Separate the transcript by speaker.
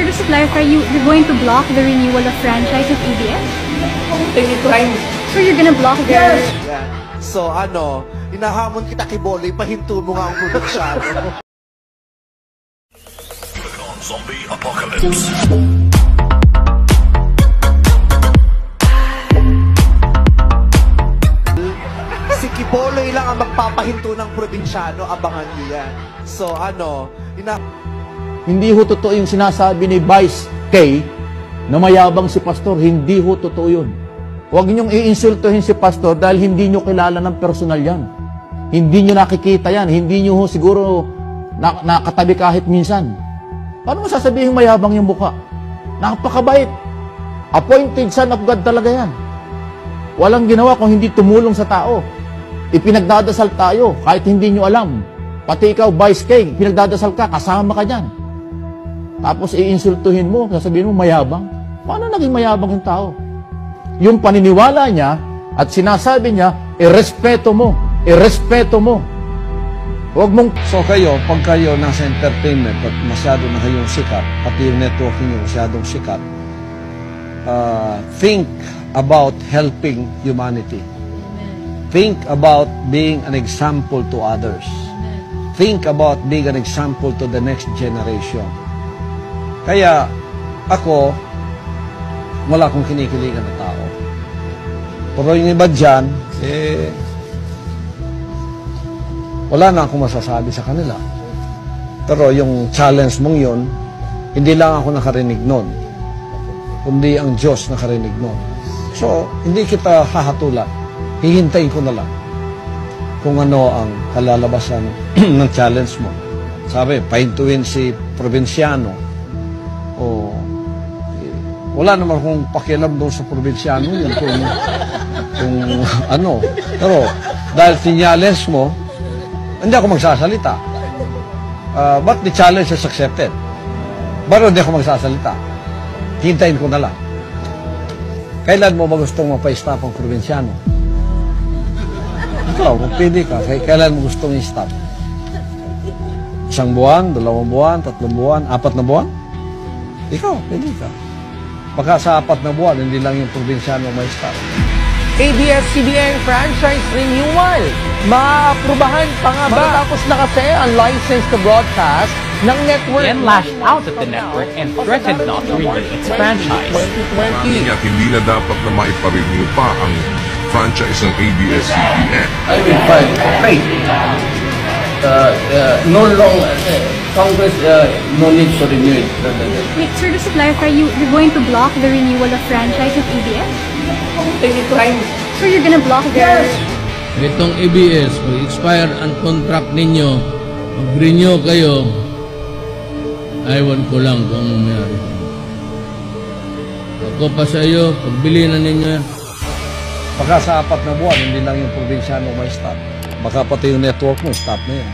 Speaker 1: sir, just to clarify, you're going to block the renewal of franchise of ABS?
Speaker 2: Anytime.
Speaker 1: So you're gonna block their...
Speaker 3: Yan. So hinahamon kita kay Boloy, pahinto mo nga ang probinsyano.
Speaker 4: Zombie Apocalypse.
Speaker 3: Si Kiboloy lang ang magpapahinto ng probinsyano, abangan niyo yan. So
Speaker 5: hindi ho totoo yung sinasabi ni Vice K na mayabang si Pastor. Hindi ho totoo yun. Huwag niyong iinsultuhin si Pastor dahil hindi niyo kilala ng personal yan. Hindi niyo nakikita yan. Hindi niyo ho siguro nakatabi kahit minsan. Paano mo sasabihin mayabang yung mukha? Napakabait. Appointed son of God talaga yan. Walang ginawa kung hindi tumulong sa tao. Ipinagdadasal tayo kahit hindi nyo alam. Pati ikaw, Vice K, pinagdadasal ka, kasama ka dyan. Tapos iinsultuhin mo, sasabihin mo mayabang. Paano naging mayabang yung tao? Yung paniniwala niya at sinasabi niya, irespeto mo, irespeto mo. Huwag mong...
Speaker 6: So kayo, pag kayo nasa entertainment at masyado na kayong sikat, pati yung networking nyo masyadong sikat, think about helping humanity. Think about being an example to others. Think about being an example to the next generation. Kaya ako, wala akong kinikiligan na tao. Pero yung iba dyan, wala na akong masasabi sa kanila. Pero yung challenge mong yun, hindi lang ako nakarinig nun, kundi ang Diyos nakarinig nun. So, hindi kita hahatulan. Hihintayin ko na lang kung ano ang kalalabasan ng challenge mo. Sabi, pahintuin si probinsyano. O, wala naman akong pakialam doon sa probinsyano yun kung ano. Pero, dahil sinyales mo, hindi ako magsasalita. But the challenge is accepted. Pero hindi ako magsasalita. Hintayin ko na lang. Kailan mo ba gustong mapa-stop ang probinsyano? Ikaw, kung pili ka, kailan mo gustong i-stop? 1 buwan, 2 buwan, 3 buwan, 4 na buwan? Ikaw, pili ka. Baka sa 4 na buwan, hindi lang yung probinsyano may stop.
Speaker 2: ABS-CBN franchise renewal. Maaprubahan pa nga ba? Matapos na kasi ang license to broadcast ng network.
Speaker 7: And lashed out at the network and threatened not to renew its franchise.
Speaker 4: At hindi na dapat na maiparenew pa ang franchise ng ABS-CBN.
Speaker 8: I will file complaint. No long, Congress, no need to renew it.
Speaker 1: Wait, sir, just to clarify, you're going to block the renewal of franchise of ABS?
Speaker 2: Anytime.
Speaker 1: So you're gonna block their...
Speaker 9: Itong ABS, pag-expire ang contract ninyo, mag-renew kayo, aywan ko lang kung ano mayari. Ako pa sa iyo, pagbili na ninyo yan.
Speaker 6: Baka sa 4 na buwan, hindi lang yung probinsyano may stop. Baka pati yung network mo, stop na yan.